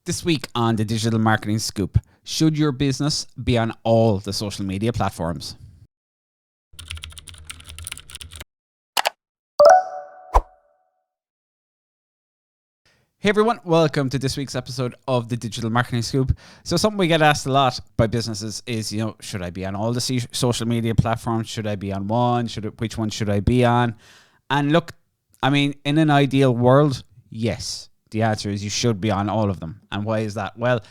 This week on the Digital Marketing Scoop, should your business be on all the social media platforms? Hey everyone, welcome to this week's episode of the Digital Marketing Scoop. So something we get asked a lot by businesses is, should I be on all the social media platforms? Should I be on one? Which one should I be on? And look, in an ideal world, yes. The answer is you should be on all of them. And why is that? Well,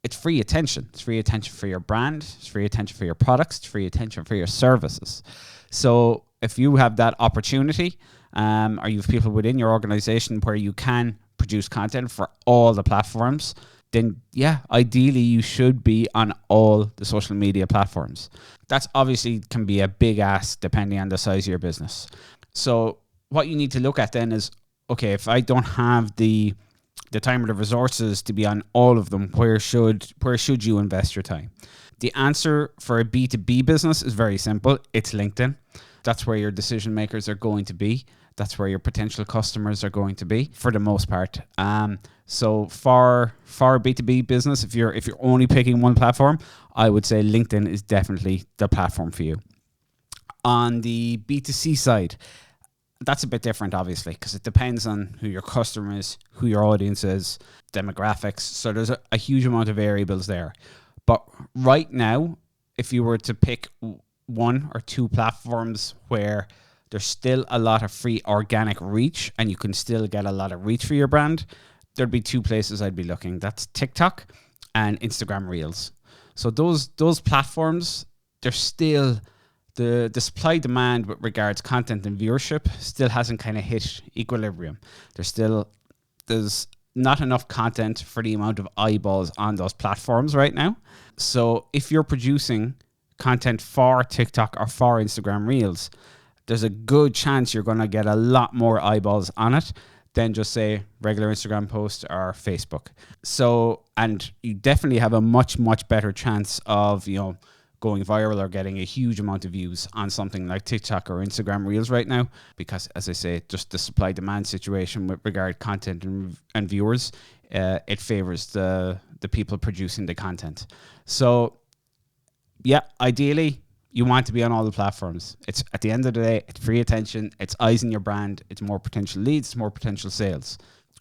it's free attention. It's free attention for your brand. It's free attention for your products. It's free attention for your services. So if you have that opportunity, or you have people within your organization where you can produce content for all the platforms, then yeah, ideally you should be on all the social media platforms. That's obviously can be a big ask depending on the size of your business. So what you need to look at then is, okay, if I don't have the time or the resources to be on all of them, where should you invest your time? The answer for a B2B business is very simple. It's LinkedIn. That's where your decision makers are going to be. That's where your potential customers are going to be for the most part. So for a B2B business, if you're only picking one platform, I would say LinkedIn is definitely the platform for you. On the B2C side, that's a bit different, obviously, because it depends on who your customer is, who your audience is, demographics. So there's a huge amount of variables there. But right now, if you were to pick one or two platforms where there's still a lot of free organic reach and you can still get a lot of reach for your brand, there'd be two places I'd be looking. That's TikTok and Instagram Reels. So those platforms, they're still... The supply demand with regards content and viewership still hasn't kind of hit equilibrium. There's not enough content for the amount of eyeballs on those platforms right now. So if you're producing content for TikTok or for Instagram Reels, there's a good chance you're going to get a lot more eyeballs on it than just say regular Instagram post or Facebook. So, and you definitely have a much, much better chance of, going viral or getting a huge amount of views on something like TikTok or Instagram Reels right now, because as I say, just the supply demand situation with regard content and viewers, it favors the people producing the content. So yeah, ideally you want to be on all the platforms. It's at the end of the day, it's free attention, it's eyes in your brand, it's more potential leads, more potential sales.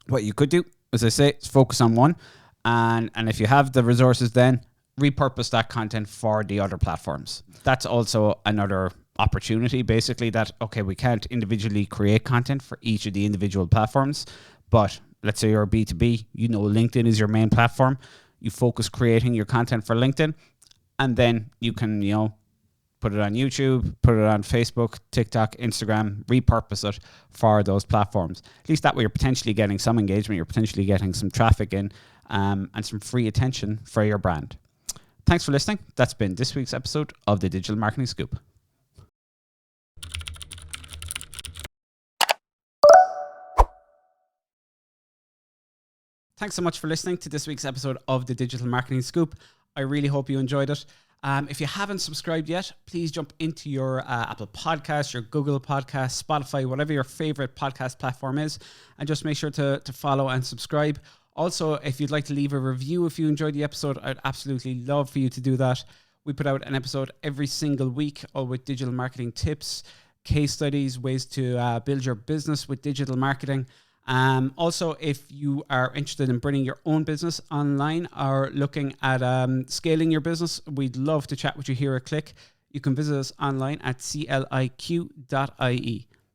What you could do, as I say, is focus on one, and if you have the resources, then repurpose that content for the other platforms. That's also another opportunity, basically, that, okay, we can't individually create content for each of the individual platforms, but let's say you're a B2B, LinkedIn is your main platform. You focus creating your content for LinkedIn, and then you can, put it on YouTube, put it on Facebook, TikTok, Instagram, repurpose it for those platforms. At least that way you're potentially getting some engagement, you're potentially getting some traffic in, and some free attention for your brand. Thanks for listening. That's been this week's episode of the Digital Marketing Scoop. Thanks so much for listening to this week's episode of the Digital Marketing Scoop. I really hope you enjoyed it. If you haven't subscribed yet, please jump into your Apple Podcasts, your Google Podcasts, Spotify, whatever your favorite podcast platform is, and just make sure to follow and subscribe. Also, if you'd like to leave a review if you enjoyed the episode, I'd absolutely love for you to do that. We put out an episode every single week, all with digital marketing tips, case studies, ways to build your business with digital marketing. Also, if you are interested in bringing your own business online or looking at scaling your business, we'd love to chat with you here at CLIQ. You can visit us online at CLIQ.ie.